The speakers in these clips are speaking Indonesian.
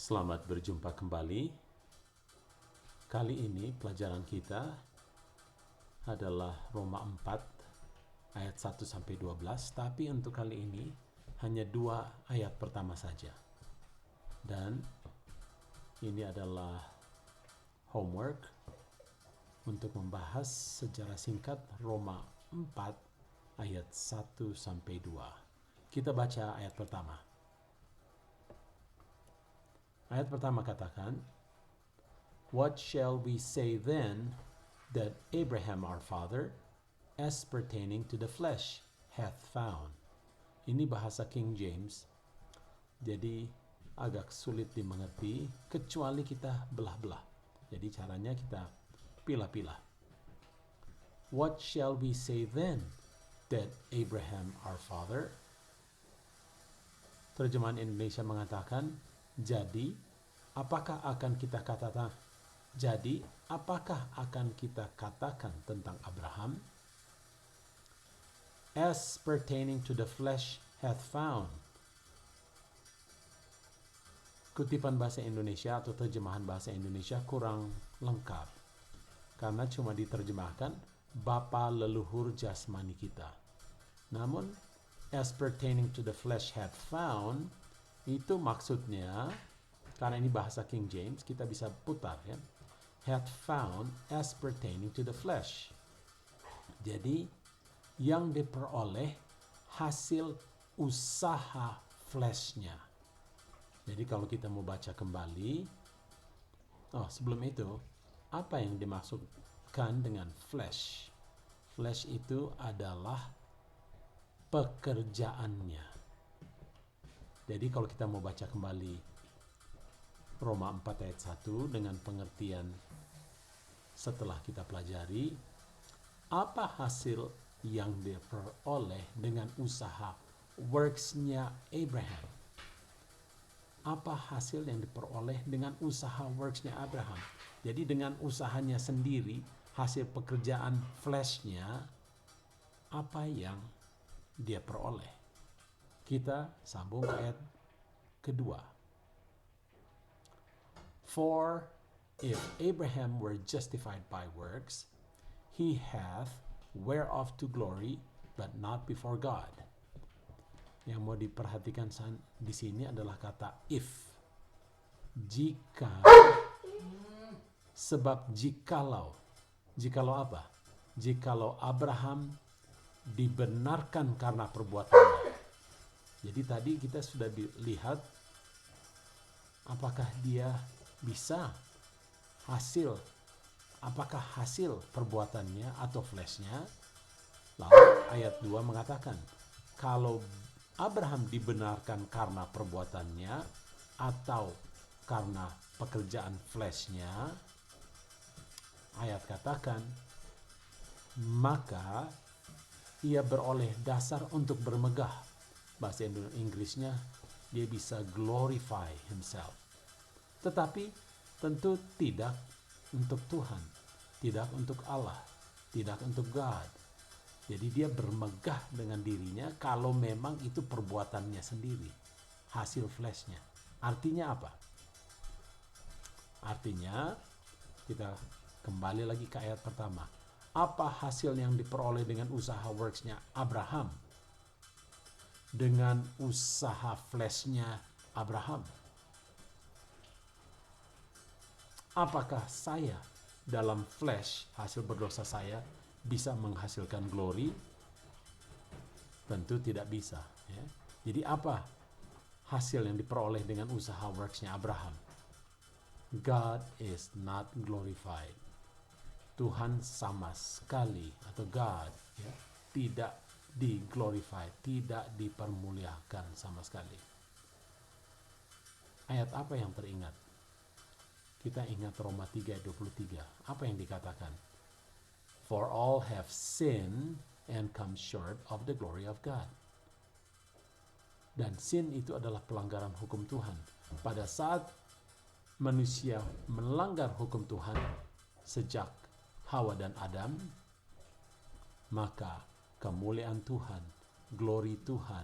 Selamat berjumpa kembali. Kali ini pelajaran kita adalah Roma 4 ayat 1 sampai 12, tapi untuk kali ini hanya 2 ayat pertama saja. Dan ini adalah homework untuk membahas secara singkat Roma 4 ayat 1 sampai 2. Kita baca ayat pertama. Ayat pertama katakan, "What shall we say then that Abraham our father, as pertaining to the flesh, hath found?" Ini bahasa King James, jadi agak sulit dimengerti kecuali kita belah-belah. Jadi caranya kita pilah-pilah. What shall we say then that Abraham our father? Terjemahan Indonesia mengatakan, Jadi, apakah akan kita katakan tentang Abraham? As pertaining to the flesh hath found. Kutipan bahasa Indonesia atau terjemahan bahasa Indonesia kurang lengkap karena cuma diterjemahkan bapa leluhur jasmani kita. Namun, as pertaining to the flesh hath found, itu maksudnya, karena ini bahasa King James, kita bisa putar ya. Hath found as pertaining to the flesh. Jadi, yang diperoleh hasil usaha fleshnya. Jadi kalau kita mau baca kembali, sebelum itu, apa yang dimaksudkan dengan flesh? Flesh itu adalah pekerjaannya. Jadi kalau kita mau baca kembali Roma 4 ayat 1 dengan pengertian setelah kita pelajari, apa hasil yang diperoleh dengan usaha works-nya Abraham? Apa hasil yang diperoleh dengan usaha works-nya Abraham? Jadi dengan usahanya sendiri, hasil pekerjaan flesh-nya, apa yang dia peroleh? Kita sambung ke ayat kedua. For if Abraham were justified by works, he hath whereof to glory, but not before God. Yang mau diperhatikan di sini adalah kata if. Jika, sebab jikalau apa? Jikalau Abraham dibenarkan karena perbuatannya. Jadi tadi kita sudah lihat apakah dia bisa apakah hasil perbuatannya atau fleshnya. Lalu ayat 2 mengatakan, kalau Abraham dibenarkan karena perbuatannya atau karena pekerjaan fleshnya, ayat katakan, maka ia beroleh dasar untuk bermegah. Bahasa Inggrisnya, dia bisa glorify himself. Tetapi tentu tidak untuk Tuhan, tidak untuk Allah, tidak untuk God. Jadi dia bermegah dengan dirinya kalau memang itu perbuatannya sendiri, hasil fleshnya. Artinya apa? Artinya, kita kembali lagi ke ayat pertama. Apa hasil yang diperoleh dengan usaha works-nya Abraham? Dengan usaha fleshnya Abraham. Apakah saya dalam flesh, hasil berdosa saya, bisa menghasilkan glory? Tentu tidak bisa. Ya. Jadi apa hasil yang diperoleh dengan usaha works-nya Abraham? God is not glorified. Tuhan sama sekali, atau God, ya, tidak diglorify, tidak dipermuliakan sama sekali. Ayat apa yang teringat? Kita ingat Roma 3 ayat 23. Apa yang dikatakan? For all have sinned and come short of the glory of God. Dan sin itu adalah pelanggaran hukum Tuhan. Pada saat manusia melanggar hukum Tuhan sejak Hawa dan Adam, maka kemuliaan Tuhan, glory Tuhan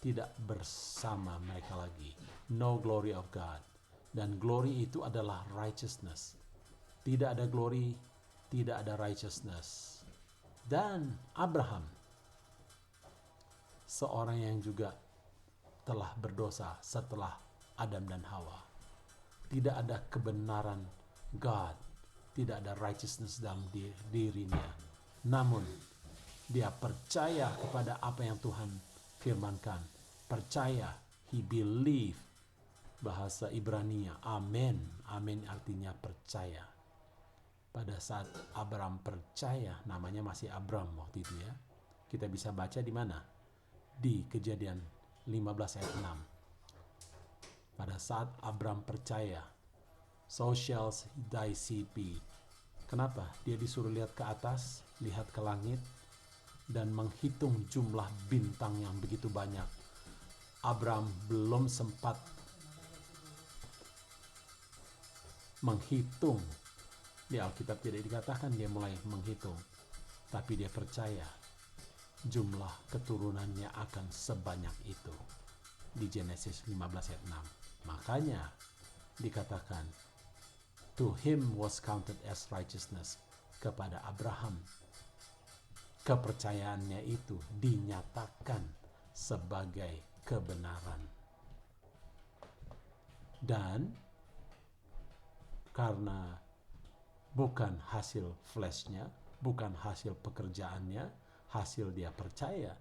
tidak bersama mereka lagi. No glory of God. Dan glory itu adalah righteousness. Tidak ada glory, tidak ada righteousness. Dan Abraham, seorang yang juga telah berdosa setelah Adam dan Hawa. Tidak ada kebenaran God, tidak ada righteousness dalam dirinya. Namun, dia percaya kepada apa yang Tuhan firmankan. Percaya, he believe. Bahasa Ibrania, amen. Amen artinya percaya. Pada saat Abraham percaya, namanya masih Abram waktu itu ya. Kita bisa baca di mana? Di Kejadian 15 ayat 6. Pada saat Abraham percaya, so shall thy seed be. Kenapa? Dia disuruh lihat ke atas, lihat ke langit, dan menghitung jumlah bintang yang begitu banyak. Abraham belum sempat menghitung. Di Alkitab tidak dikatakan dia mulai menghitung, tapi dia percaya jumlah keturunannya akan sebanyak itu. Di Genesis 15 ayat 6. Makanya dikatakan, to him was counted as righteousness. Kepada Abraham, kepercayaannya itu dinyatakan sebagai kebenaran. Dan karena bukan hasil fleshnya, bukan hasil pekerjaannya, hasil dia percaya,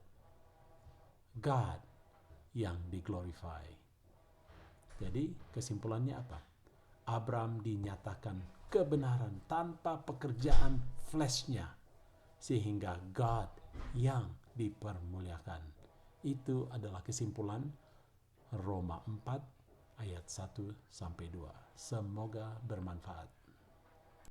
God yang diglorify. Jadi kesimpulannya apa? Abraham dinyatakan kebenaran tanpa pekerjaan fleshnya, sehingga God yang dipermuliakan. Itu adalah kesimpulan Roma 4 ayat 1-2. Semoga bermanfaat.